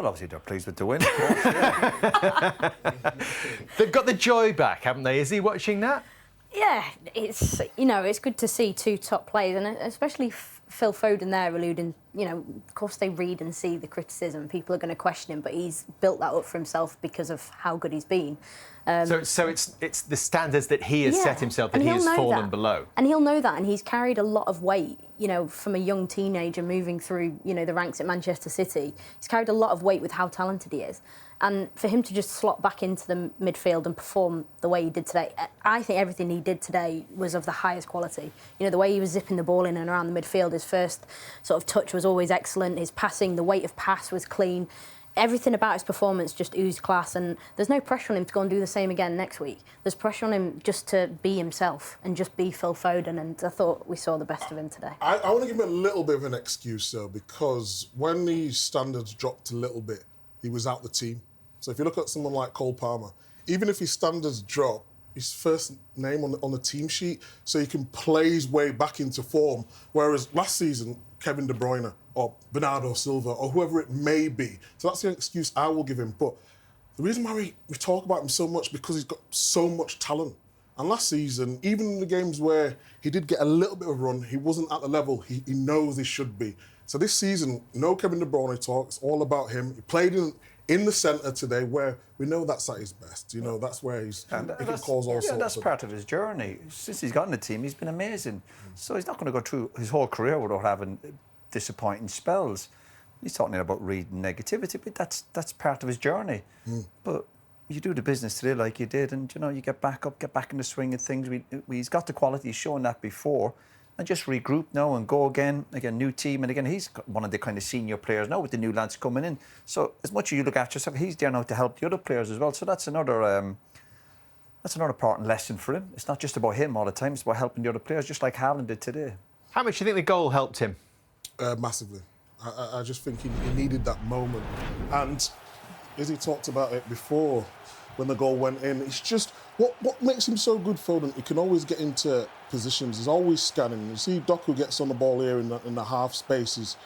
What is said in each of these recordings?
Well, obviously they're pleased with the win, of course. Yeah. They've got the joy back, haven't they? Is he watching that? Yeah, it's it's good to see two top players, and especially Phil Foden there alluding. Of course they read and see the criticism. People are going to question him, but he's built that up for himself because of how good he's been. So it's the standards that he has set himself that he has fallen below. And he'll know that, and he's carried a lot of weight, from a young teenager moving through, the ranks at Manchester City. He's carried a lot of weight with how talented he is. And for him to just slot back into the midfield and perform the way he did today, I think everything he did today was of the highest quality. The way he was zipping the ball in and around the midfield, his first sort of touch was always excellent. His passing, the weight of pass was clean. Everything about his performance just oozed class, and there's no pressure on him to go and do the same again next week. There's pressure on him just to be himself and just be Phil Foden, and I thought we saw the best of him today. I want to give him a little bit of an excuse, though, because when the standards dropped a little bit, he was out the team. So if you look at someone like Cole Palmer, even if his standards drop, his first name on the team sheet, so he can play his way back into form. Whereas last season, Kevin De Bruyne or Bernardo Silva or whoever it may be. So that's the excuse I will give him. But the reason why we talk about him so much because he's got so much talent. And last season, even in the games where he did get a little bit of a run, he wasn't at the level he knows he should be. So this season, no Kevin De Bruyne talk. It's all about him. He played in the centre today, where we know that's at his best. That's where he can cause all sorts. That's part of his journey. Since he's got in the team, he's been amazing. So he's not going to go through his whole career without having disappointing spells. He's talking about reading negativity, but that's part of his journey. But you do the business today like you did, and you get back up, get back in the swing of things. He's got the quality, he's shown that before. And just regroup now and go again, new team. And again, he's one of the kind of senior players now with the new lads coming in. So as much as you look after yourself, he's there now to help the other players as well. So that's another important lesson for him. It's not just about him all the time, it's about helping the other players, just like Haaland did today. How much do you think the goal helped him? Massively. I just think he needed that moment. And as he talked about it before, when the goal went in, it's just what makes him so good, Foden. He can always get into positions. He's always scanning. You see, Doku gets on the ball here in the half spaces,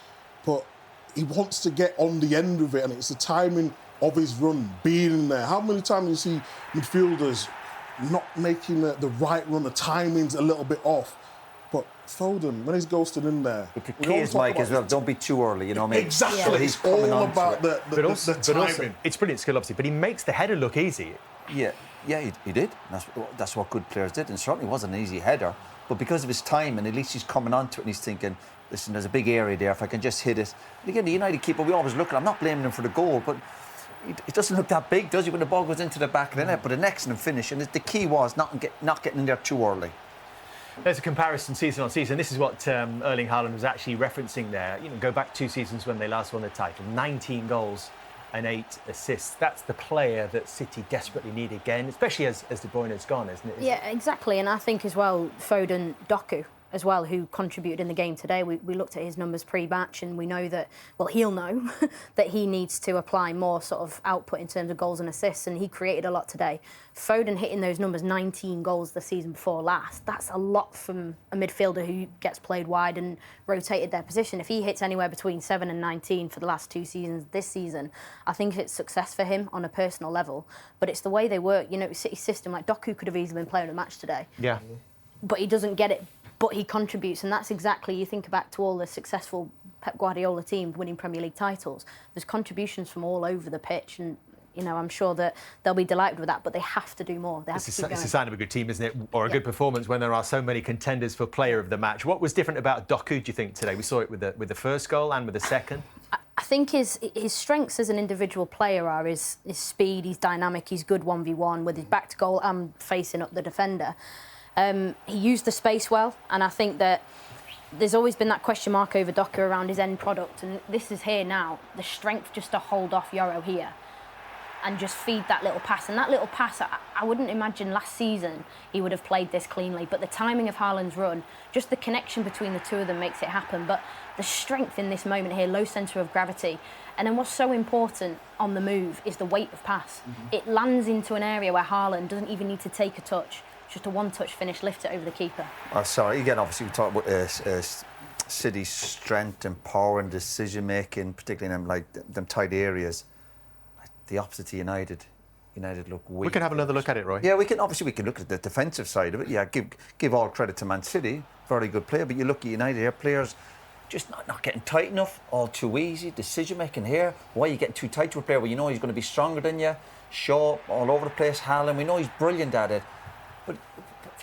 but he wants to get on the end of it, and it's the timing of his run, being in there. How many times do you see midfielders not making the right run? The timing's a little bit off. But Foden, when he's ghosted in there... But the key is, Mike, as well, don't be too early, what I mean? Exactly. So he's all about the timing. Also, it's brilliant skill, obviously, but he makes the header look easy. Yeah, he did. That's what good players did, and certainly wasn't an easy header. But because of his time, and at least he's coming onto it, and he's thinking, listen, there's a big area there, if I can just hit it. And again, the United keeper, we always look at, I'm not blaming him for the goal, but it doesn't look that big, does he, when the ball goes into the back of the net? But an excellent finish, and the key was not getting in there too early. There's a comparison season on season. This is what Erling Haaland was actually referencing there. Go back 2 seasons when they last won the title. 19 goals and 8 assists. That's the player that City desperately need again, especially as De Bruyne has gone, isn't it? Yeah, exactly. And I think as well, Foden, Doku as well, who contributed in the game today. We looked at his numbers pre-match, and we know that, well, he'll know that he needs to apply more sort of output in terms of goals and assists, and he created a lot today. Foden hitting those numbers, 19 goals the season before last, that's a lot from a midfielder who gets played wide and rotated their position. If he hits anywhere between 7 and 19 for the last 2 seasons this season, I think it's success for him on a personal level. But it's the way they work. City's system, like Doku could have easily been playing a match today. Yeah. But he doesn't get it. But he contributes, and that's exactly, you think back to all the successful Pep Guardiola team winning Premier League titles, there's contributions from all over the pitch, and I'm sure that they'll be delighted with that, but they have to do more. They have to keep going. It's a sign of a good team, isn't it? Or a good performance when there are so many contenders for player of the match. What was different about Doku, do you think, today? We saw it with the first goal and with the second. I think his strengths as an individual player are his speed, he's dynamic, he's good 1v1 with his back to goal and facing up the defender. He used the space well, and I think that there's always been that question mark over Doku around his end product, and this is here now. The strength just to hold off Yoro here and just feed that little pass. And that little pass, I wouldn't imagine last season he would have played this cleanly, but the timing of Haaland's run, just the connection between the two of them makes it happen. But the strength in this moment here, low centre of gravity, and then what's so important on the move is the weight of pass. It lands into an area where Haaland doesn't even need to take a touch. just a one-touch finish, lift it over the keeper. Oh, sorry, again, obviously we talk about City's strength and power and decision making, particularly in them tight areas. The opposite to United. United look weak. We can have another look at it, Roy. Yeah, we can look at the defensive side of it. Yeah, give all credit to Man City, very good player. But you look at United here, players just not getting tight enough, all too easy. Decision making here. Why are you getting too tight to a player when you know he's going to be stronger than you? Shaw all over the place. Haaland, we know he's brilliant at it, but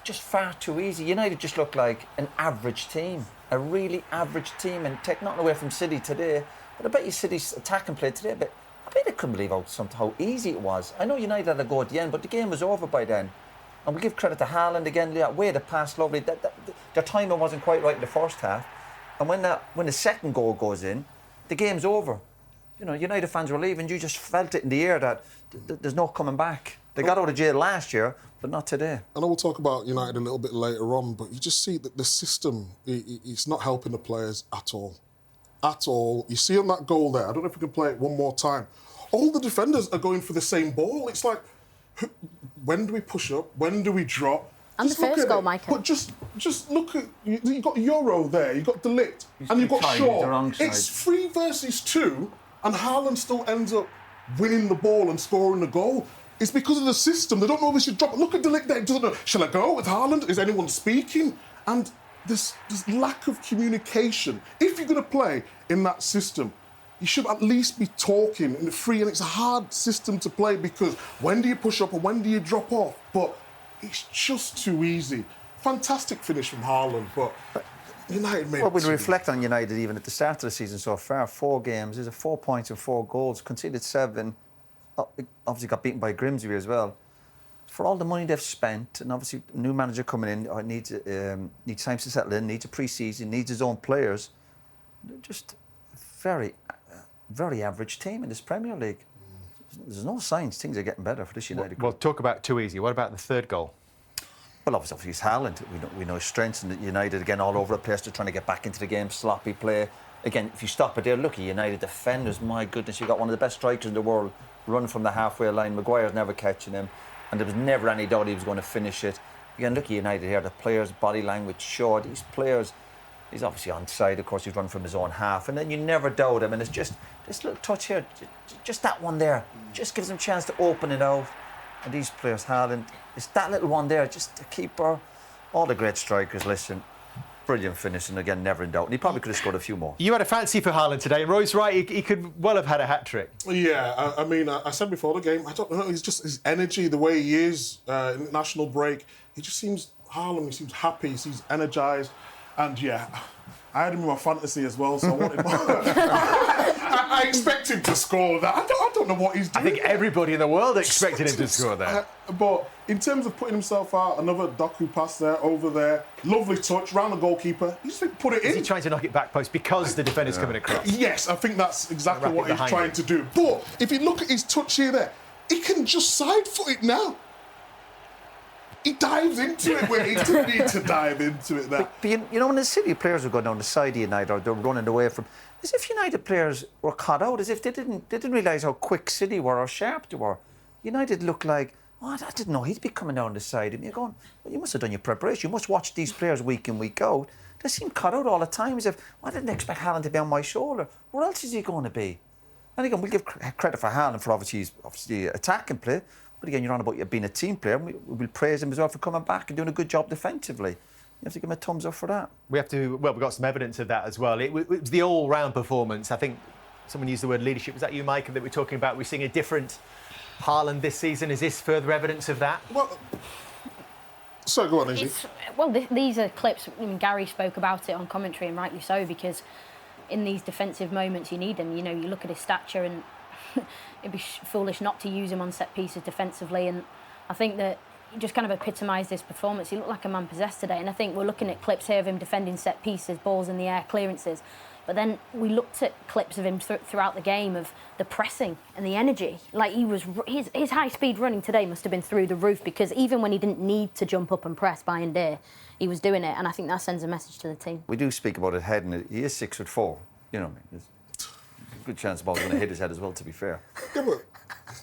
just far too easy. United just look like an average team, a really average team, and take nothing away from City today. But I bet you City's attacking play today, but I bet I couldn't believe how easy it was. I know United had a go at the end, but the game was over by then. And we give credit to Haaland again. The way they passed lovely. Their timing wasn't quite right in the first half. And when the second goal goes in, the game's over. You know, United fans were leaving. You just felt it in the air that there's no coming back. They got out of jail last year, but not today. I know we'll talk about United a little bit later on, but you just see that the system, it's not helping the players at all. At all. You see on that goal there, I don't know if we can play it one more time. All the defenders are going for the same ball. It's like, when do we push up? When do we drop? And just the first goal, Micah. But just look at, you've got Euro there, you've got De Ligt, and you've got Shaw. It's 3 versus 2, and Haaland still ends up winning the ball and scoring the goal. It's because of the system. They don't know if they should drop. Look at De Ligt there. He doesn't know, shall I go with Haaland? Is anyone speaking? And there's lack of communication. If you're going to play in that system, you should at least be talking and free. And it's a hard system to play because when do you push up and when do you drop off? But it's just too easy. Fantastic finish from Haaland, but United made it. Well, we'll reflect on United even at the start of the season so far. 4 games, there's 4 points and 4 goals, conceded 7. Obviously got beaten by Grimsby as well. For all the money they've spent, and obviously a new manager coming in needs time to settle in, needs a pre-season, needs his own players. They're just a very average team in this Premier League. There's no signs things are getting better for this United. Well, talk about too easy. What about the third goal? Well, obviously it's Haaland. We know his strengths, and United again all over the place. They're trying to get back into the game, sloppy play. Again, if you stop it there, look at United defenders. My goodness, you've got one of the best strikers in the world running from the halfway line. Maguire's never catching him, and there was never any doubt he was going to finish it. Again, look at United here. The players' body language showed. These players, he's obviously onside. Of course, he's running from his own half, and then you never doubt him. And it's just this little touch here, just that one there, just gives him a chance to open it out. And these players, Haaland, it's that little one there, just the keeper. All the great strikers, listen. Brilliant finish, and again, never in doubt. And he probably could have scored a few more. You had a fancy for Haaland today, and Roy's right, he could well have had a hat-trick. Yeah, I mean, I said before the game, I don't know, it's just his energy, the way he is in the national break. He just seems, Haaland, he seems happy, he seems energised. And yeah, I had him in my fantasy as well, so I wanted I expect him to score that. I don't know what he's doing. I think everybody in the world expected him to score that. But in terms of putting himself out, another Doku pass there, over there, lovely touch, round the goalkeeper. He just put it in. Is he trying to knock it back post because the defender's coming across? Yes, I think that's exactly what he's trying to do. But if you look at his touch here there, he can just side foot it now. He dives into it where he didn't need to dive into it there. But you know, when the City players were going down the side of United, or they're running away from, as if United players were caught out, as if they didn't realise how quick City were or sharp they were. United looked like, oh, I didn't know he'd be coming down the side. And you're going, well, you must have done your preparation. You must watch these players week in, week out. They seem caught out all the time, as if, well, I didn't expect Haaland to be on my shoulder. Where else is he going to be? And again, we'll give credit for Haaland for obviously attacking play. But again, you're on about being a team player. We'll praise him as well for coming back and doing a good job defensively. You have to give him a thumbs up for that. We've got some evidence of that as well. It was the all-round performance. I think someone used the word leadership. Was that you, Micah, that we're talking about? We're seeing a different Haaland this season. Is this further evidence of that? Well, so go on, Izzy. These are clips. I mean, Gary spoke about it on commentary, and rightly so, because in these defensive moments you need him. You know, you look at his stature, and it'd be foolish not to use him on set pieces defensively. And I think that he just kind of epitomised this performance. He looked like a man possessed today. And I think we're looking at clips here of him defending set pieces, balls in the air, clearances. But then we looked at clips of him throughout the game of the pressing and the energy. Like his high speed running today must have been through the roof, because even when he didn't need to jump up and press by and day, he was doing it. And I think that sends a message to the team. We do speak about his head, and he is 6'4". You know, there's a good chance the ball's going to hit his head as well, to be fair. Yeah, but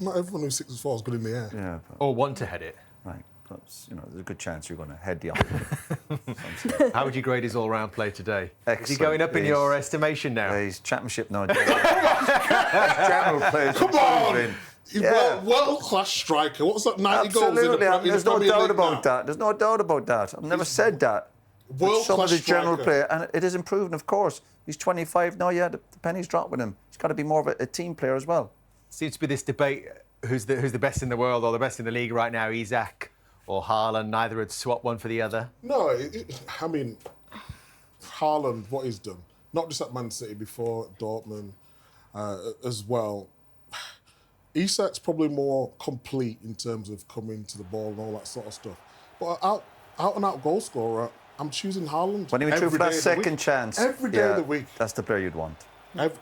not everyone who's 6'4" is good in the air. Yeah. Or want to head it. Right. So there's a good chance you're going to head the opposite. How would you grade his all-round play today? Excellent. Is he going up in your estimation now? He's championship now. General players. Come on! He's world-class striker. What's that, 90 Absolutely. goals in the There's no Premier doubt League about now? that. There's no doubt about that. I've never said that. World-class Somebody's general striker. player, and it is improving, of course. He's 25 now. Yeah, the penny's dropped with him. He's got to be more of a team player as well. Seems to be this debate: who's the best in the world or the best in the league right now? Isak or Haaland? Neither would swap one for the other. No, I mean, Haaland, what he's done, not just at Man City, before Dortmund as well. Isak's probably more complete in terms of coming to the ball and all that sort of stuff. But out-and-out goal scorer, I'm choosing Haaland. When he went through for that second chance. Every day of the week. That's the player you'd want.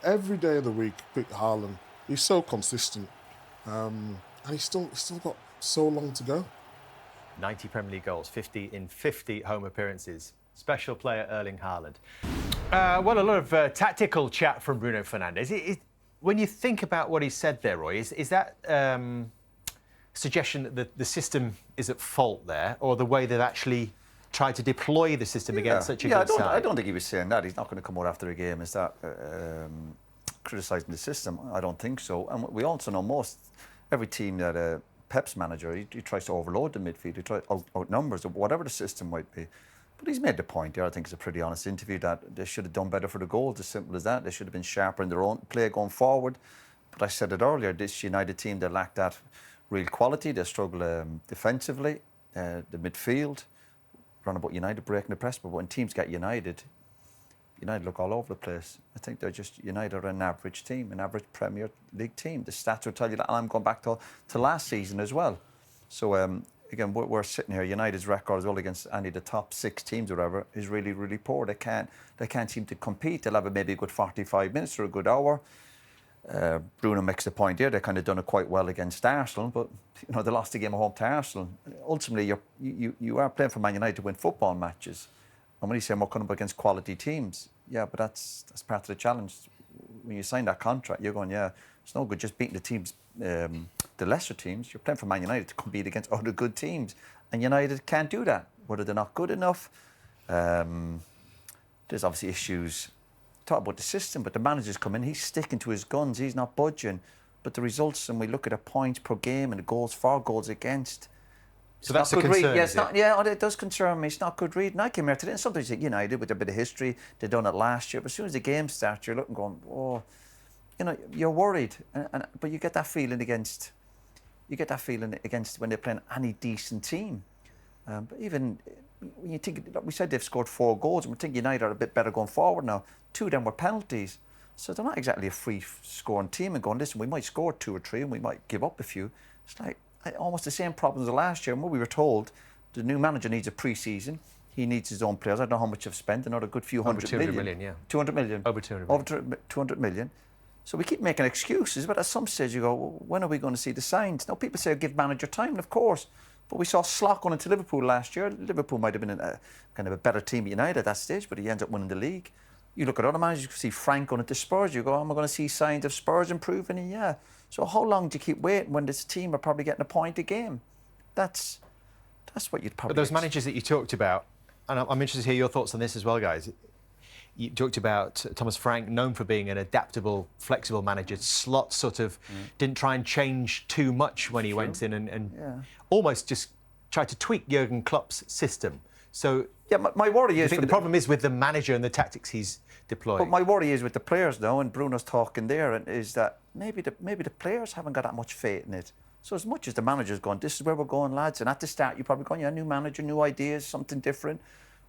Every day of the week, pick Haaland. He's so consistent. And he's still got so long to go. 90 Premier League goals, 50 in 50 home appearances. Special player Erling Haaland. Well, a lot of tactical chat from Bruno Fernandes. When you think about what he said there, Roy, is that suggestion that the system is at fault there, or the way they've actually tried to deploy the system against such a good side? I don't think he was saying that. He's not going to come out after a game and start criticising the system. I don't think so. And we also know every team that Pep's manager, he tries to overload the midfield. He tries outnumbers or whatever the system might be. But he's made the point there, I think it's a pretty honest interview, that they should have done better for the goals, as simple as that. They should have been sharper in their own play going forward. But I said it earlier, this United team, they lack that real quality. They struggle defensively. The midfield, run about United breaking the press, but when teams get United look all over the place. I think they're just, United are an average team, an average Premier League team. The stats will tell you that, and I'm going back to last season as well. So, again, we're sitting here. United's record as well against any of the top 6 teams or whatever is really, really poor. They can't seem to compete. They'll have maybe a good 45 minutes or a good hour. Bruno makes the point here. They kind of done it quite well against Arsenal, but they lost the game at home to Arsenal. Ultimately, you are playing for Man United to win football matches. And when you say we're coming up against quality teams, yeah, but that's part of the challenge. When you sign that contract, you're going, yeah, it's no good just beating the teams, the lesser teams. You're playing for Man United to compete against other good teams, and United can't do that. Whether they're not good enough, there's obviously issues. Talk about the system, but the manager's come in. He's sticking to his guns. He's not budging. But the results, and we look at the points per game and the goals for, goals against. So that's a concern. It does concern me. It's not good reading. I came here today, and sometimes United with a bit of history, they've done it last year. But as soon as the game starts, you're looking, going, oh, you're worried. But you get that feeling against when they're playing any decent team. But even when you think, we said they've scored 4 goals, and we think United are a bit better going forward now. 2 of them were penalties. So they're not exactly a free-scoring team and going, listen, we might score 2 or 3 and we might give up a few. It's like almost the same problems as last year. And what we were told, the new manager needs a pre-season. He needs his own players. I don't know how much they've spent. Another good few Over 200 million, yeah. 200 million. Over 200 million. Over 200 million. So we keep making excuses, but at some stage you go, well, when are we going to see the signs? Now, people say give manager time, and of course. But we saw Slot going into Liverpool last year. Liverpool might have been kind of a better team at United at that stage, but he ends up winning the league. You look at other managers, you see Frank going into Spurs, you go, am I going to see signs of Spurs improving? And yeah. So how long do you keep waiting when this team are probably getting a point a game? That's what you'd probably... But those managers that you talked about, and I'm interested to hear your thoughts on this as well, guys. You talked about Thomas Frank, known for being an adaptable, flexible manager. Slot sort of didn't try and change too much when he went in and almost just tried to tweak Jurgen Klopp's system. So yeah, my worry is... I think the problem is with the manager and the tactics he's deploying. But my worry is with the players now, and Bruno's talking there, and is that maybe the players haven't got that much faith in it. So as much as the manager's going, this is where we're going, lads, and at the start you're probably going, yeah, new manager, new ideas, something different.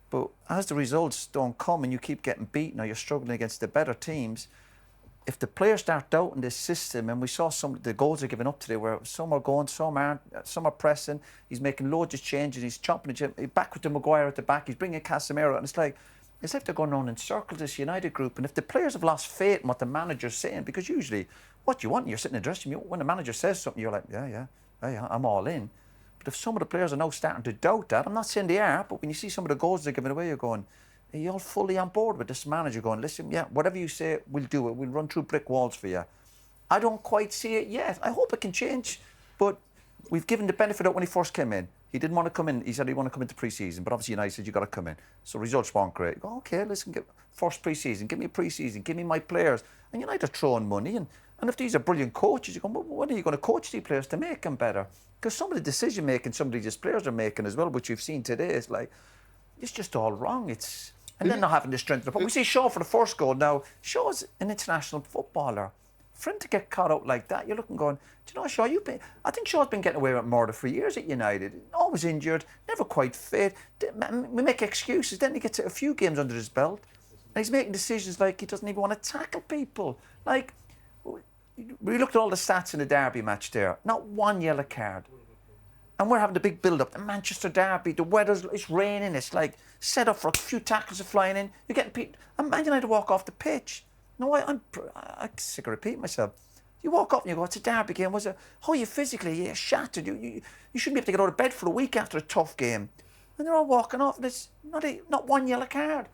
But as the results don't come and you keep getting beaten or you're struggling against the better teams, if the players start doubting this system, and we saw some of the goals are given up today where some are going, some aren't, some are pressing, he's making loads of changes, he's chopping it back with the Maguire at the back, he's bringing Casemiro, and it's like they're going on in circles, this United group. And if the players have lost faith in what the manager's saying, because usually what you want, you're sitting in the dressing room, when the manager says something, you're like, yeah, I'm all in. But if some of the players are now starting to doubt that, I'm not saying they are, but when you see some of the goals they're giving away, you're going, are you all fully on board with this manager going, listen, yeah, whatever you say, we'll do it. We'll run through brick walls for you. I don't quite see it yet. I hope it can change. But we've given the benefit of when he first came in. He didn't want to come in. He said he wanted to come into pre-season, but obviously United said you've got to come in. So results weren't great. You go, okay, listen, first pre-season, give me a pre-season, give me my players. And United are throwing money. And if these are brilliant coaches, you go, well, when are you going to coach these players to make them better? Because some of the decision-making some of these players are making as well, which you've seen today, is like, it's just all wrong. And then not having the strength of the... We see Shaw for the first goal now. Shaw's an international footballer. For him to get caught out like that, you're looking going, do you know, Shaw, I think Shaw's been getting away with murder for years at United. Always injured, never quite fit. We make excuses. Then he gets a few games under his belt. And he's making decisions like he doesn't even want to tackle people. Like, we looked at all the stats in the Derby match there. Not one yellow card. And we're having the big build-up. The Manchester Derby, the weather's, it's raining, it's like set up for a few tackles are flying in. You're getting people... And Man United walk off the pitch. No, I'm sick of repeating myself. You walk up and you go, it's a derby game. How are you physically? You're shattered. You shouldn't be able to get out of bed for a week after a tough game. And they're all walking off and it's not one yellow card.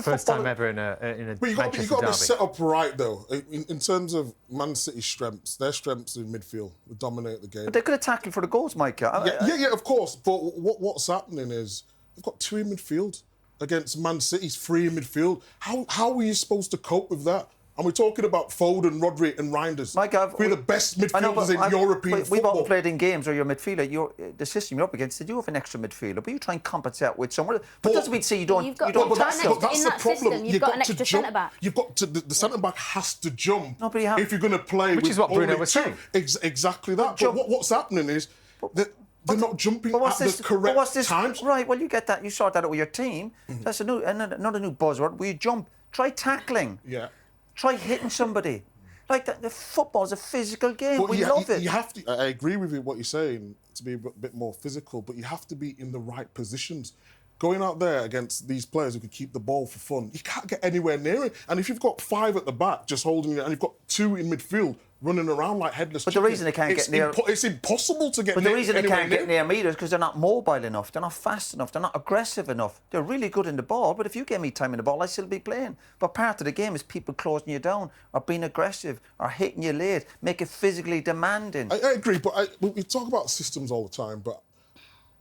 First time ever in a but you've got to be set up right, though. In terms of Man City's strengths, their strengths in midfield would dominate the game. But they're going to tackle for the goals, Micah. Yeah, of course. But what's happening is they've got 2 in midfield against Man City's 3 in midfield. How are you supposed to cope with that? And we're talking about Foden, Rodri and Reinders. We're the best midfielders in European football. We've all played in games where your midfielder, the system you're up against, they do have an extra midfielder, but you try and compensate with someone. But doesn't mean say you don't tackle. That's the problem. You've got an extra centre-back. You've got to, the centre-back has to jump if you're going to play. Which is what Bruno was saying. Exactly that. But what's happening is they're not jumping at the correct times. Right, well, you get that. You sort that out with your team. That's another new buzzword. We jump. Try tackling. Yeah. Try hitting somebody. Like that. The football's a physical game. But we love it. You have to. I agree with what you're saying, to be a bit more physical, but you have to be in the right positions. Going out there against these players who can keep the ball for fun, you can't get anywhere near it. And if you've got 5 at the back just holding it, and you've got 2 in midfield running around like headless chickens, the reason they can't get near... it's impossible to get near. But the reason they can't get near me is because they're not mobile enough, they're not fast enough, they're not aggressive enough. They're really good in the ball, but if you give me time in the ball, I still be playing. But part of the game is people closing you down, or being aggressive, or hitting you late, make it physically demanding. I agree, but we talk about systems all the time, but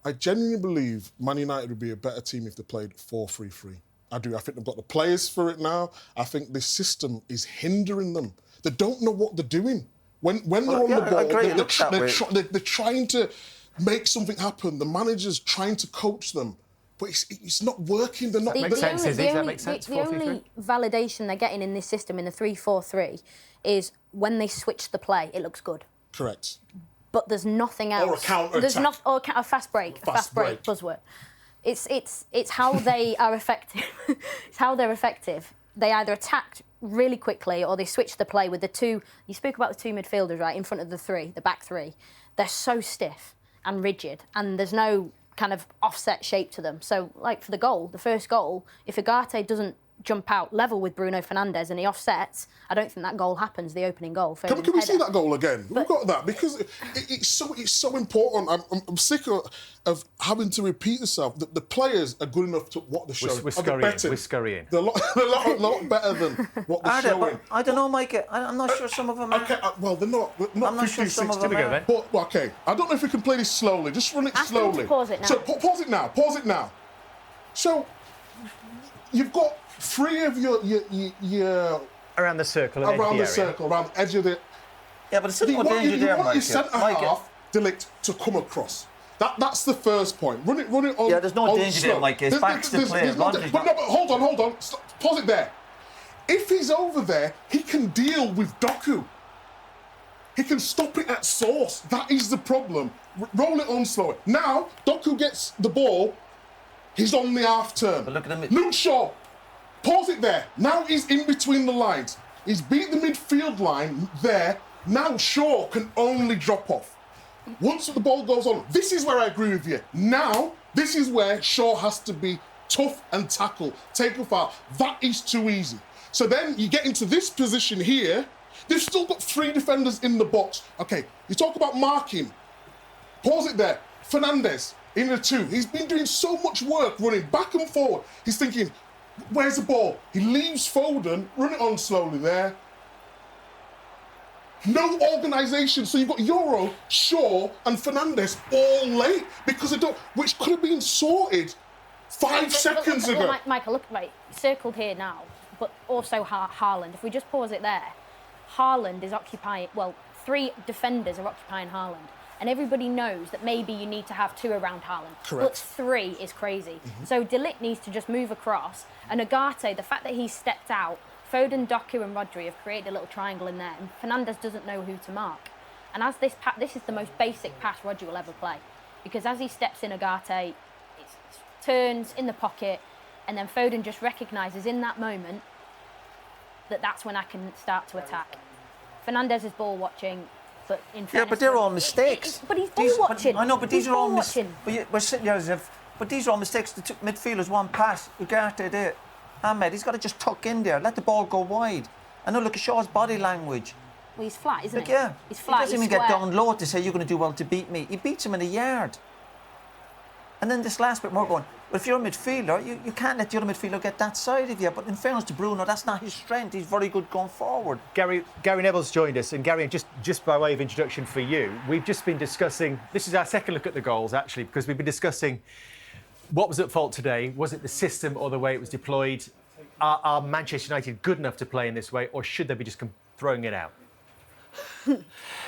I genuinely believe Man United would be a better team if they played 4-3-3. I do. I think they've got the players for it now. I think this system is hindering them. They don't know what they're doing. When they're on the ball, they're trying to make something happen. The manager's trying to coach them, but it's not working. They're not. That makes sense. Does that make sense? The only validation they're getting in this system, in the 3-4-3, is when they switch the play, it looks good. Correct. But there's nothing else. Or a counter attack. Or a fast break. Fast break buzzword. It's how they are effective. It's how they're effective. They either attack really quickly or they switch the play with the 2. You spoke about the 2 midfielders, right, in front of the back 3. They're so stiff and rigid, and there's no kind of offset shape to them. So, like for the first goal, if Ugarte doesn't jump out level with Bruno Fernandes and he offsets, I don't think that goal happens, the opening goal. Can we see that goal again? We've got that, because it's so important. I'm sick of having to repeat myself. The players are good enough to what they're showing. We're scurrying. They're a lot better than what they're showing. I don't know, Micah. I'm not sure some of them are. Okay, well, they're not. I'm not sure some of them are. But, okay, I don't know if we can play this slowly. Just run it slowly. Them to pause it now. So, pause it now. Pause it now. You've got 3 of your around the circle, around the edge of the. Yeah, but it's still more danger there, You want Micah. your centre half, Delict, to come across. That's the first point. Run it on. Yeah, there's no danger there, Micah. His back's to play. But hold on. Pause it there. If he's over there, he can deal with Doku. He can stop it at source. That is the problem. Roll it on slower. Now, Doku gets the ball. He's on the half turn. But look at him. Luke Shaw. Pause it there. Now he's in between the lines. He's beat the midfield line there. Now Shaw can only drop off. Once the ball goes on, this is where I agree with you. Now, this is where Shaw has to be tough and tackle. Take off out. That is too easy. So then you get into this position here. They've still got 3 defenders in the box. Okay, you talk about marking. Pause it there. Fernandes in the 2. He's been doing so much work running back and forward. He's thinking, where's the ball? He leaves Foden, run it on slowly there. No organisation. So you've got Euro, Shaw and Fernandes all late because they don't, which could have been sorted 5 seconds ago. Look, Michael, look, right, circled here now, but also Haaland. If we just pause it there, Haaland is occupying, well, 3 defenders are occupying Haaland. And everybody knows that maybe you need to have 2 around Haaland. Correct. But 3 is crazy. So De Ligt needs to just move across. And Ugarte, the fact that he's stepped out, Foden, Doku and Rodri have created a little triangle in there. And Fernandes doesn't know who to mark. And as this is the most basic pass Rodri will ever play. Because as he steps in Ugarte, it turns in the pocket. And then Foden just recognises in that moment that that's when I can start to attack. Fernandes is ball watching. But in fairness, but they're all mistakes. But he's ball watching. I know, but these are all mistakes. We're sitting here as if. But these are all mistakes. The midfielders one pass. Ugarte did. Ahmed, he's got to just tuck in there, let the ball go wide. I know, look at Shaw's body language. Well, he's flat, isn't Look, he? yeah. He's flat. He doesn't even get down low to say you're going to do well to beat me. He beats him in a yard. And then this last bit more going, well, if you're a midfielder, you can't let the other midfielder get that side of you. But in fairness to Bruno, that's not his strength. He's very good going forward. Gary Neville's joined us, and Gary, just by way of introduction for you, we've just been discussing. This is our second look at the goals, actually, because we've been discussing what was at fault today. Was it the system or the way it was deployed? Are Manchester United good enough to play in this way, or should they be just throwing it out?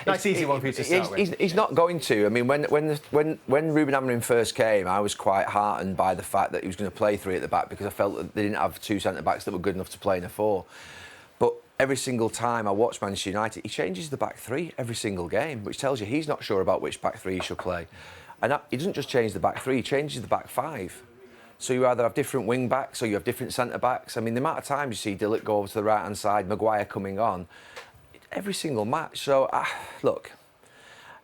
Nice, easy one for you to start with. He's not going to. I mean, when Ruben Amorim first came, I was quite heartened by the fact that he was going to play 3 at the back because I felt that they didn't have 2 centre-backs that were good enough to play in a 4. But every single time I watch Manchester United, he changes the back 3 every single game, which tells you he's not sure about which back 3 he should play. And he doesn't just change the back 3, he changes the back 5. So you either have different wing backs or you have different centre backs. I mean, the amount of times you see De Ligt go over to the right hand side, Maguire coming on, every single match. So look,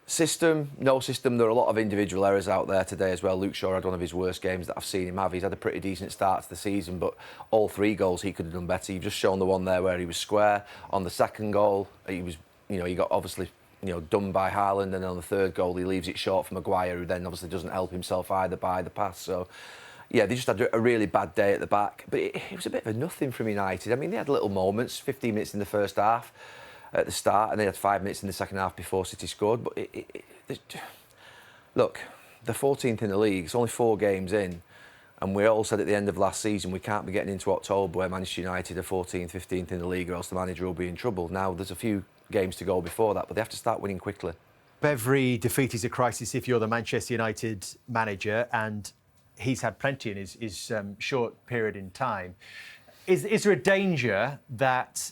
system, no system. There are a lot of individual errors out there today as well. Luke Shaw had one of his worst games that I've seen him have. He's had a pretty decent start to the season, but all 3 goals he could have done better. You've just shown the one there where he was square. On the second goal, he was, he got obviously, done by Haaland, and then on the 3rd goal he leaves it short for Maguire, who then obviously doesn't help himself either by the pass. So. Yeah, they just had a really bad day at the back. But it was a bit of a nothing from United. I mean, they had little moments, 15 minutes in the first half at the start, and they had 5 minutes in the second half before City scored. But look, they're 14th in the league. It's only 4 games in. And we all said at the end of last season, we can't be getting into October where Manchester United are 14th, 15th in the league, or else the manager will be in trouble. Now, there's a few games to go before that, but they have to start winning quickly. Every defeat is a crisis if you're the Manchester United manager, and he's had plenty in his short period in time. Is there a danger that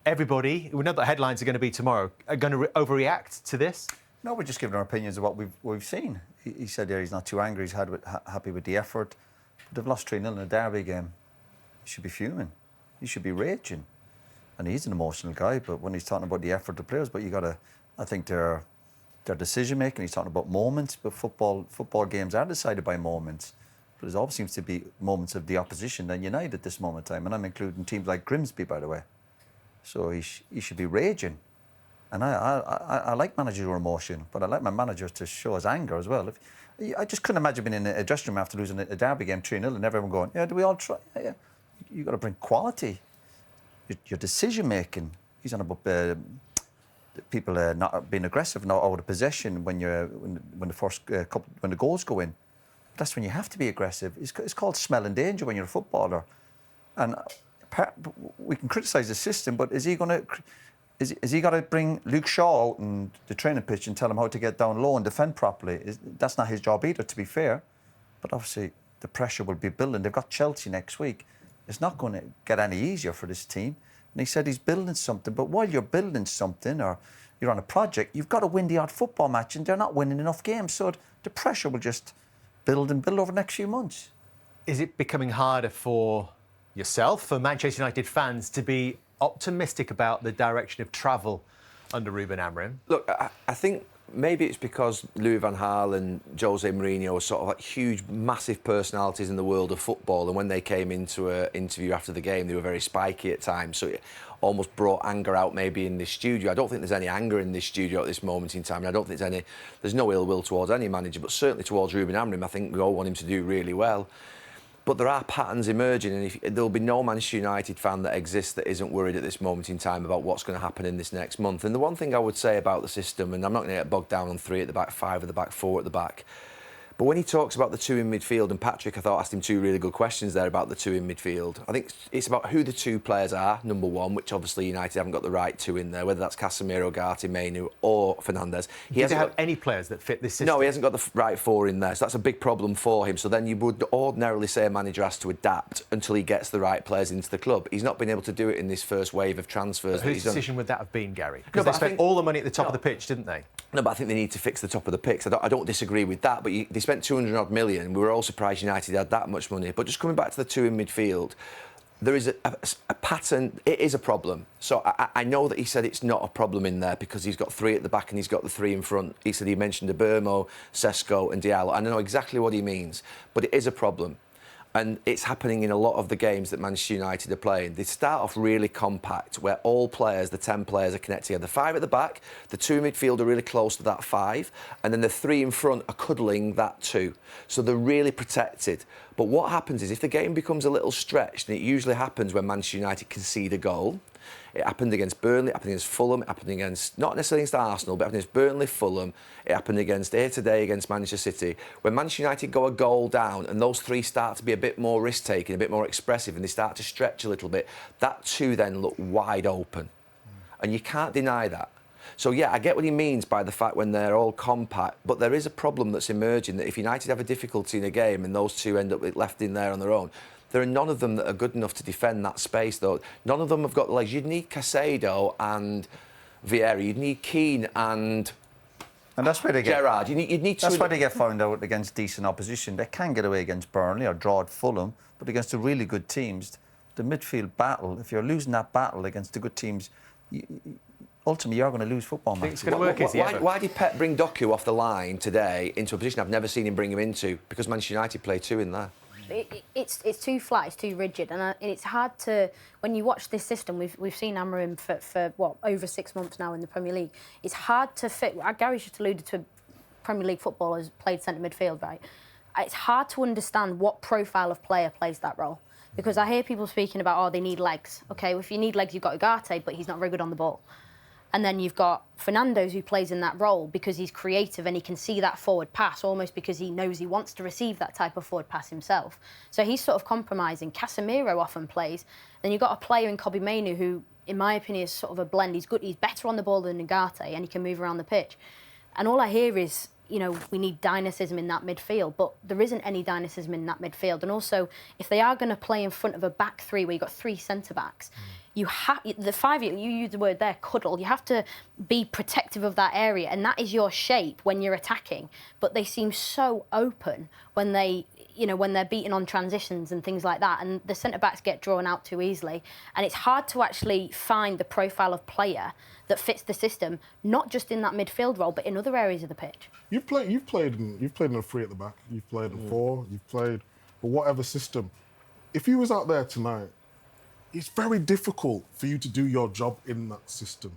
everybody, we know that headlines are going to be tomorrow, are going to overreact to this? No, we're just giving our opinions of what we've seen. He said he's not too angry, he's happy with the effort. But they've lost 3-0 in a derby game. He should be fuming. He should be raging. And he's an emotional guy, but when he's talking about the effort of the players, but I think their decision-making, he's talking about moments, but football games are decided by moments. But there always seems to be moments of the opposition than United at this moment in time, and I'm including teams like Grimsby, by the way. So he should be raging. And I like managerial emotion, but I like my manager to show his anger as well. I just couldn't imagine being in a dressing room after losing a derby game 3-0 and everyone going, yeah, do we all try? Yeah. You've got to bring quality. Your decision-making. He's on about people not being aggressive, not out of possession when the goals go in. That's when you have to be aggressive. It's called smelling danger when you're a footballer. And we can criticise the system, but is he got to bring Luke Shaw out in the training pitch and tell him how to get down low and defend properly? That's not his job either, to be fair. But obviously the pressure will be building. They've got Chelsea next week. It's not going to get any easier for this team. And he said he's building something. But while you're building something or you're on a project, you've got to win the odd football match, and they're not winning enough games. So the pressure will just build and build over the next few months. Is it becoming harder for yourself, for Manchester United fans, to be optimistic about the direction of travel under Ruben Amorim? Look, I think maybe it's because Louis van Gaal and Jose Mourinho are sort of like huge, massive personalities in the world of football, and when they came into an interview after the game, they were very spiky at times, so it almost brought anger out maybe in this studio. I don't think there's any anger in this studio at this moment in time, and I don't think there's no ill will towards any manager, but certainly towards Ruben Amorim. I think we all want him to do really well. But there are patterns emerging, and there'll be no Manchester United fan that exists that isn't worried at this moment in time about what's going to happen in this next month. And the one thing I would say about the system, and I'm not going to get bogged down on 3 at the back, 5 at the back, 4 at the back, but when he talks about the 2 in midfield, and Patrick, I thought, asked him 2 really good questions there about the 2 in midfield. I think it's about who the 2 players are, number 1, which obviously United haven't got the right 2 in there, whether that's Casemiro, Gatti, Mainu or Fernandes. He hasn't have any players that fit this system. No, he hasn't got the right 4 in there, so that's a big problem for him. So then you would ordinarily say a manager has to adapt until he gets the right players into the club. He's not been able to do it in this first wave of transfers. But whose decision would that have been, Gary? No, Because they spent all the money at the top of the pitch, didn't they? No, but I think they need to fix the top of the pitch. I don't disagree with that, but they spent 200 odd million. We were all surprised United had that much money. But just coming back to the 2 in midfield, there is a pattern. It is a problem. So I know that he said it's not a problem in there because he's got 3 at the back and he's got the 3 in front. He said he mentioned Abermo, Sesko and Diallo. I know exactly what he means, but it is a problem. And it's happening in a lot of the games that Manchester United are playing. They start off really compact, where all players, the 10 players, are connected together. The 5 at the back, the 2 in midfield are really close to that 5, and then the 3 in front are cuddling that 2. So they're really protected. But what happens is if the game becomes a little stretched, and it usually happens when Manchester United concede a goal. It happened against Burnley, it happened against Fulham, it happened against, not necessarily against Arsenal, but it happened against Burnley, Fulham, it happened against here today against Manchester City. When Manchester United go a goal down and those 3 start to be a bit more risk-taking, a bit more expressive, and they start to stretch a little bit, that 2 then look wide open. And you can't deny that. So, yeah, I get what he means by the fact when they're all compact, but there is a problem that's emerging that if United have a difficulty in a game and those 2 end up left in there on their own, there are none of them that are good enough to defend that space, though. None of them have got the legs. You'd need Caicedo and Vieira. You'd need Keane and that's where they get Gerrard. You'd need that's why they get found out against decent opposition. They can get away against Burnley or draw at Fulham, but against the really good teams, the midfield battle, if you're losing that battle against the good teams, ultimately you're going to lose football matches. It's going to work, is it? Why did Pep bring Doku off the line today into a position I've never seen him bring him into? Because Manchester United play 2 in there. It's too flat, it's too rigid, and it's hard to, when you watch this system, we've seen Amorim for what, over 6 months now in the Premier League. It's hard to fit. Gary just alluded to Premier League footballers played centre midfield, right? It's hard to understand what profile of player plays that role, because I hear people speaking about, oh, they need legs. Okay, well, if you need legs, you've got Ugarte, but he's not very good on the ball. And then you've got Fernandes, who plays in that role because he's creative and he can see that forward pass, almost because he knows he wants to receive that type of forward pass himself. So he's sort of compromising. Casemiro often plays. Then you've got a player in Kobbie Mainoo who, in my opinion, is sort of a blend. He's good. He's better on the ball than Ugarte, and he can move around the pitch. And all I hear is, we need dynamism in that midfield, but there isn't any dynamism in that midfield. And also, if they are going to play in front of a back 3 where you've got 3 centre-backs, the 5, you use the word there, cuddle. You have to be protective of that area, and that is your shape when you're attacking. But they seem so open when when they're beaten on transitions and things like that, and the centre-backs get drawn out too easily. And it's hard to actually find the profile of player that fits the system, not just in that midfield role, but in other areas of the pitch. You've played in a 3 at the back. You've played in 4. You've played for whatever system. If you was out there tonight, it's very difficult for you to do your job in that system,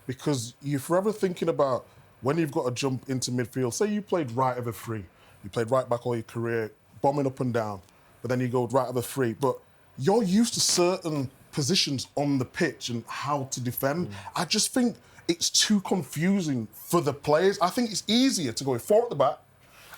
because you're forever thinking about when you've got to jump into midfield. Say you played right of a 3, you played right back all your career, bombing up and down, but then you go right of a 3. But you're used to certain positions on the pitch and how to defend. I just think it's too confusing for the players. I think it's easier to go 4 at the back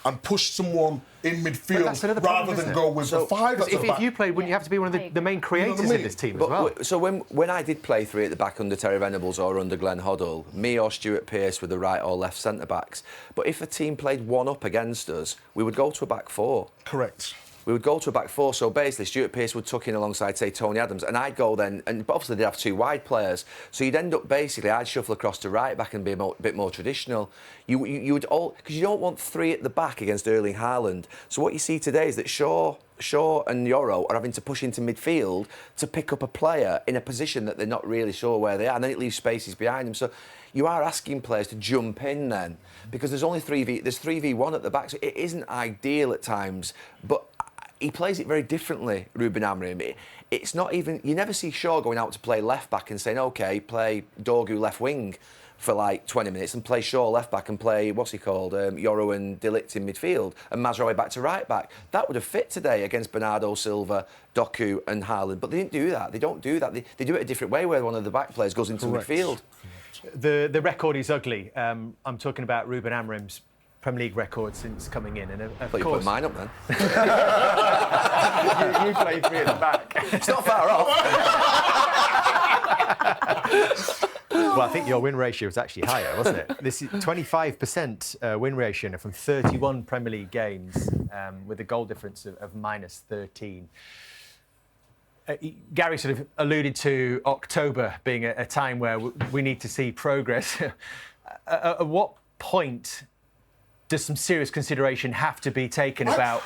and push someone in midfield rather than go with the 5 at the back. If you played, wouldn't you have to be one of the main creators in this team as well? So when I did play 3 at the back under Terry Venables or under Glenn Hoddle, me or Stuart Pearce were the right or left centre-backs. But if a team played 1 up against us, we would go to a back 4. Correct. We would go to a back 4, so basically Stuart Pearce would tuck in alongside, say, Tony Adams, and I'd go then, but obviously they'd have 2 wide players, so you'd end up basically, I'd shuffle across to right back and be a bit more traditional. You would all, because you don't want 3 at the back against Erling Haaland. So what you see today is that Shaw and Yoro are having to push into midfield to pick up a player in a position that they're not really sure where they are, and then it leaves spaces behind them. So you are asking players to jump in then, because there's only 3v1 at the back, so it isn't ideal at times, but he plays it very differently, Ruben Amorim. It's not even... You never see Shaw going out to play left-back and saying, OK, play Dorgu left-wing for like 20 minutes and play Shaw left-back and play, what's he called, Yoro and De Ligt in midfield and Mazraoui back to right-back. That would have fit today against Bernardo Silva, Doku and Haaland. But they didn't do that. They don't do that. They do it a different way where one of the back players goes into midfield. The record is ugly. I'm talking about Ruben Amorim's Premier League record since coming in, and of But course, you put mine up then. you played me at the back. It's not far off. Well, I think your win ratio was actually higher, wasn't it? This is 25% win ratio from 31 Premier League games, with a goal difference of minus 13. Gary sort of alluded to October being a time where we need to see progress. At what point does some serious consideration have to be taken about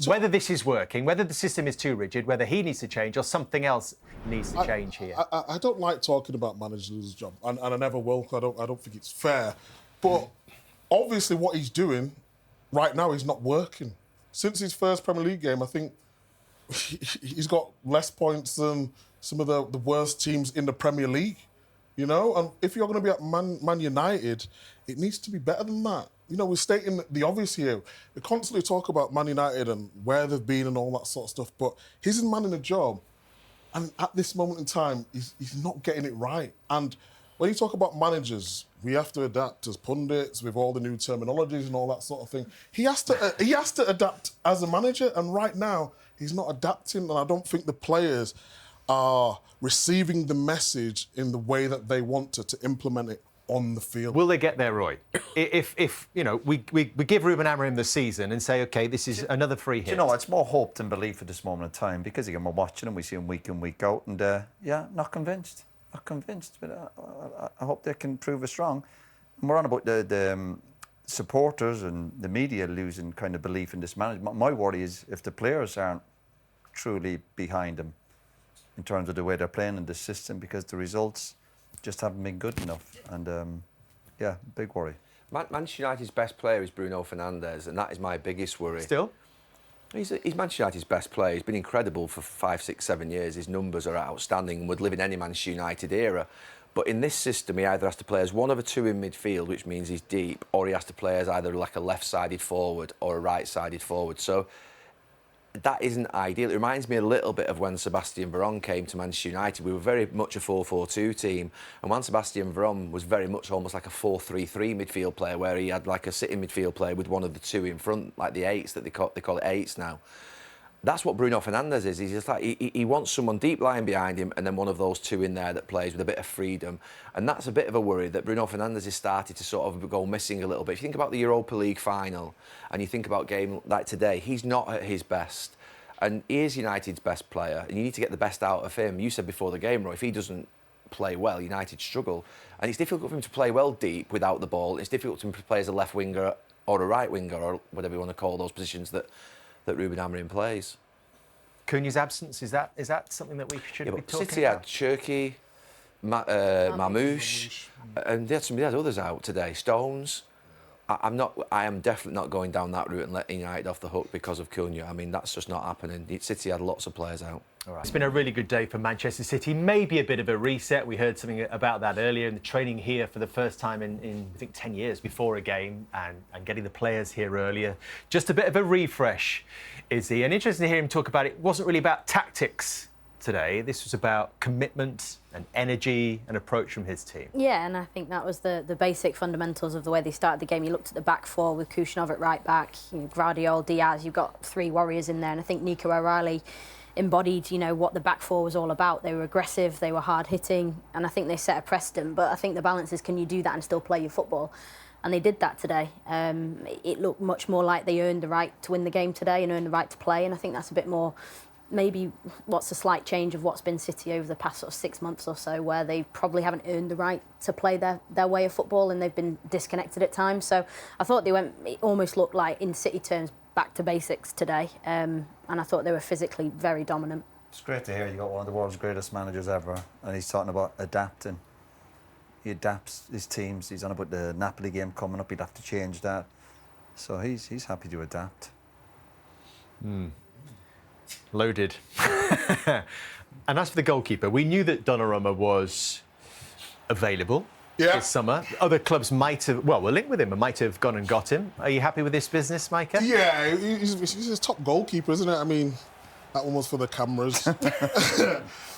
whether this is working, whether the system is too rigid, whether he needs to change or something else needs to change here? I don't like talking about managers' job, and I never will. I don't think it's fair. But obviously, what he's doing right now is not working. Since his first Premier League game, I think he's got less points than some of the worst teams in the Premier League. You know, and if you're going to be at Man United, it needs to be better than that. You know, we're stating the obvious here. We constantly talk about Man United and where they've been and all that sort of stuff, but he's in man in a job, and at this moment in time, he's not getting it right. And when you talk about managers, we have to adapt as pundits with all the new terminologies and all that sort of thing. He has to adapt as a manager, and right now, he's not adapting, and I don't think the players are receiving the message in the way that they want to implement it on the field. Will they get there, Roy? If you know, we give Ruben Amorim the season and say, OK, this is another free hit. You know, it's more hope than belief at this moment in time, because again, we're watching him, we see him week in, week out, and not convinced. Not convinced, but I hope they can prove us wrong. And we're on about the supporters and the media losing kind of belief in this management. My worry is if the players aren't truly behind him in terms of the way they're playing in this system, because the results just haven't been good enough. And big worry. Manchester United's best player is Bruno Fernandes, and that is my biggest worry. Still? He's Manchester United's best player. He's been incredible for 5, 6, 7 years. His numbers are outstanding and would live in any Manchester United era. But in this system, he either has to play as one of the two in midfield, which means he's deep, or he has to play as either like a left-sided forward or a right-sided forward. So that isn't ideal. It reminds me a little bit of when Sebastian Veron came to Manchester United. We were very much a 4-4-2 team, and when Sebastian Veron was very much almost like a 4-3-3 midfield player, where he had like a sitting midfield player with one of the two in front, like the eights that they call it eights now. That's what Bruno Fernandes is. He's just like he wants someone deep lying behind him, and then one of those two in there that plays with a bit of freedom. And that's a bit of a worry that Bruno Fernandes has started to sort of go missing a little bit. If you think about the Europa League final, and you think about a game like today, he's not at his best. And he is United's best player, and you need to get the best out of him. You said before the game, Roy, if he doesn't play well, United struggle. And it's difficult for him to play well deep without the ball. It's difficult for him to play as a left winger or a right winger, or whatever you want to call those positions that Ruben Amorim plays. Cunha's absence, is that something that we should be talking City about? had Cherki, Mamouche, and they had others out today. Stones. I am definitely not going down that route and letting United off the hook because of Cunha. I mean, that's just not happening. City had lots of players out. All right. It's been a really good day for Manchester City. Maybe a bit of a reset. We heard something about that earlier in the training here for the first time in I think 10 years before a game, and getting the players here earlier. Just a bit of a refresh, Izzy. And interesting to hear him talk about it. Wasn't really about tactics today. This was about commitment and energy and approach from his team. Yeah, and I think that was the basic fundamentals of the way they started the game. You looked at the back four with Kushnerov at right back, Gvardiol, Diaz, you've got three warriors in there, and I think Nico O'Reilly embodied, what the back four was all about. They were aggressive, they were hard-hitting, and I think they set a precedent. But I think the balance is, can you do that and still play your football? And they did that today. It looked much more like they earned the right to win the game today and earned the right to play, and I think that's a bit more maybe what's a slight change of what's been City over the past sort of 6 months or so, where they probably haven't earned the right to play their way of football, and they've been disconnected at times. So I thought it almost looked like, in City terms, back to basics today, and I thought they were physically very dominant. It's great to hear you got one of the world's greatest managers ever, and he's talking about adapting. He adapts his teams. He's on about the Napoli game coming up. He'd have to change that. So he's happy to adapt. Loaded. And as for the goalkeeper, we knew that Donnarumma was available this summer. Other clubs might have, well, were linked with him and might have gone and got him. Are you happy with this business, Micah? Yeah, he's a top goalkeeper, isn't it? I mean, that one was for the cameras.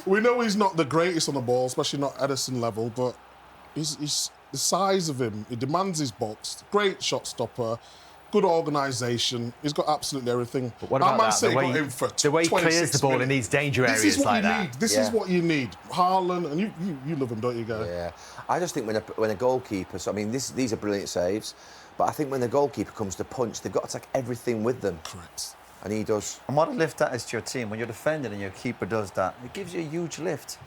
We know he's not the greatest on the ball, especially not Edison level, but he's the size of him. He demands his box. Great shot stopper. Good organisation. He's got absolutely everything. But what about Man that? City The way, got him for the way he clears the ball minutes. in these danger areas This is what like you that. need. This is what you need. Haaland, and you love him, don't you, Gary? Yeah, I just think when a goalkeeper, so I mean, these are brilliant saves, but I think when the goalkeeper comes to punch, they've got to take everything with them. Correct. And he does. And what a lift that is to your team. When you're defending and your keeper does that, it gives you a huge lift.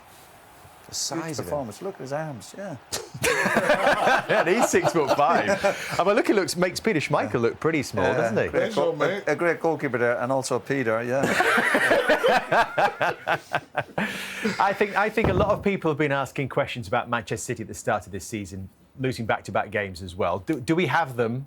The size of him. Performance. Look at his arms, yeah. Yeah, he's 6'5". And look, makes Peter Schmeichel look pretty small, doesn't he? A great goalkeeper there, and also Peter, yeah. I think a lot of people have been asking questions about Manchester City at the start of this season, losing back-to-back games as well. Do we have them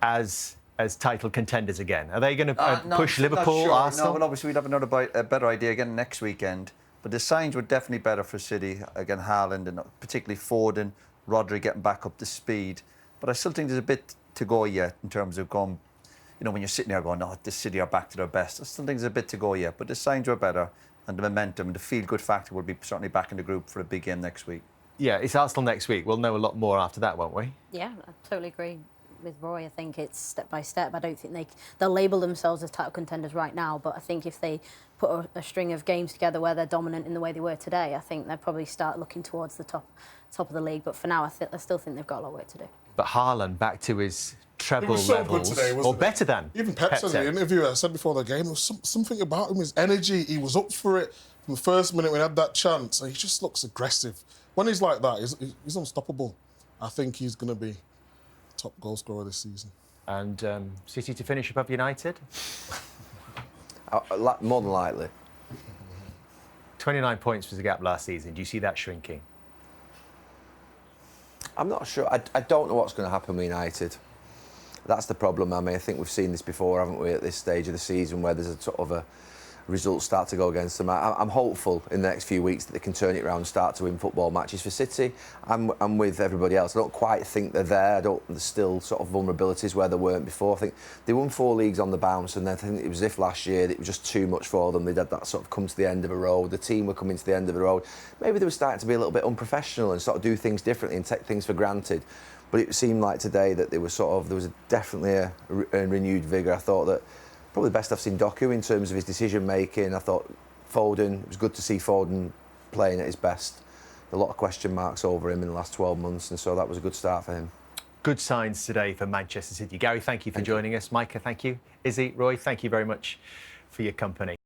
as title contenders again? Are they going to push Liverpool, sure. Arsenal? No, well, obviously we'd have a better idea again next weekend. But the signs were definitely better for City, again, Haaland and particularly Foden, Rodri getting back up to speed. But I still think there's a bit to go yet in terms of going, when you're sitting there going, oh, this City are back to their best. I still think there's a bit to go yet. But the signs were better and the momentum, the feel-good factor will be certainly back in the group for a big game next week. Yeah, it's Arsenal next week. We'll know a lot more after that, won't we? Yeah, I totally agree with Roy. I think it's step by step. I don't think they'll label themselves as title contenders right now, but I think if they put a string of games together where they're dominant in the way they were today, I think they'll probably start looking towards the top of the league. But for now, I still think they've got a lot of work to do. But Haaland back to his treble so levels, good today, wasn't or better than. Even Pep said in the interview, I said before the game, there was something about him, his energy. He was up for it from the first minute when he had that chance. And he just looks aggressive. When he's like that, he's unstoppable. I think he's going to be top goal scorer this season. And City to finish above United? More than likely. 29 points was the gap last season. Do you see that shrinking? I'm not sure. I don't know what's going to happen with United. That's the problem. I mean, I think we've seen this before, haven't we, at this stage of the season where there's a sort of a results start to go against them. I'm hopeful in the next few weeks that they can turn it around and start to win football matches for City. I'm with everybody else. I don't quite think they're there. There's still sort of vulnerabilities where they weren't before. I think they won 4 leagues on the bounce, and then I think it was as if last year it was just too much for them. They'd had that sort of come to the end of a road. The team were coming to the end of the road. Maybe they were starting to be a little bit unprofessional and sort of do things differently and take things for granted. But it seemed like today that there was definitely a renewed vigour. I thought that probably the best I've seen Doku in terms of his decision making. I thought Foden, it was good to see Foden playing at his best. A lot of question marks over him in the last 12 months, and so that was a good start for him. Good signs today for Manchester City. Gary, thank you for joining us. Micah, thank you. Izzy, Roy, thank you very much for your company.